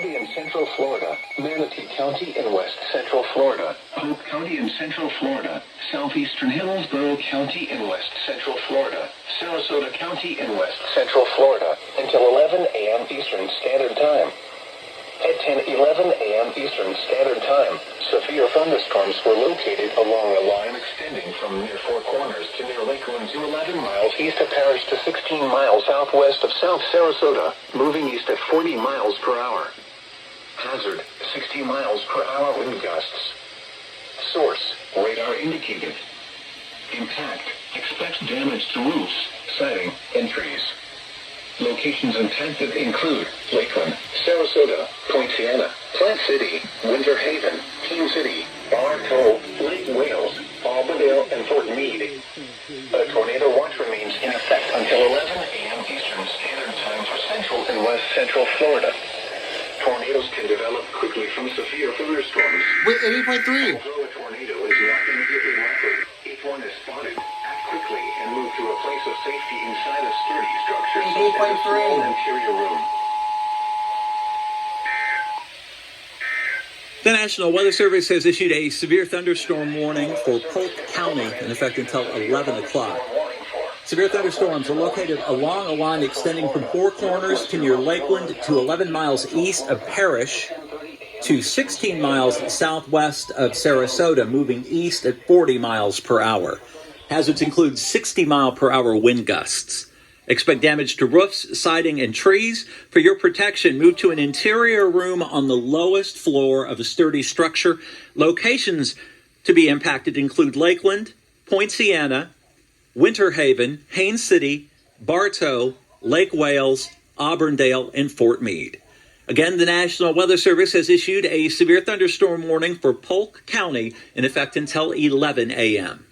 County in Central Florida, Manatee County in West Central Florida, Polk County in Central Florida, Southeastern Hillsborough County in West Central Florida, Sarasota County in West Central Florida, until 11 a.m. Eastern Standard Time. At 10:11 a.m. Eastern Standard Time, severe thunderstorms were located along a line extending from near Four Corners to near Lakeland to 11 miles east of Parrish to 16 miles southwest of South Sarasota, moving east at 40 miles per hour. Hazard, 60 miles per hour wind gusts. Source, radar indicated. Impact, expect damage to roofs, siding, and trees. Locations intended include Lakeland, Sarasota, Point Sienna, Plant City, Winter Haven, King City, Bartow, Lake Wales, Auburndale, and Fort Meade. A tornado watch remains in effect until 11 a.m. Eastern Standard Time for Central and West Central Florida. Tornadoes can develop quickly from severe thunderstorms. With 88.3. Although a tornado is not immediately likely, if one is spotted, act quickly and move to a place of safety inside a sturdy structure such as a small interior room. The National Weather Service has issued a severe thunderstorm warning for Polk County in effect until 11 o'clock. Severe thunderstorms are located along a line extending from Four Corners to near Lakeland to 11 miles east of Parrish to 16 miles southwest of Sarasota, moving east at 40 miles per hour. Hazards include 60-mile-per-hour wind gusts. Expect damage to roofs, siding, and trees. For your protection, move to an interior room on the lowest floor of a sturdy structure. Locations to be impacted include Lakeland, Point Sienna, Winter Haven, Haines City, Bartow, Lake Wales, Auburndale, and Fort Meade. Again, the National Weather Service has issued a severe thunderstorm warning for Polk County in effect until 11 a.m.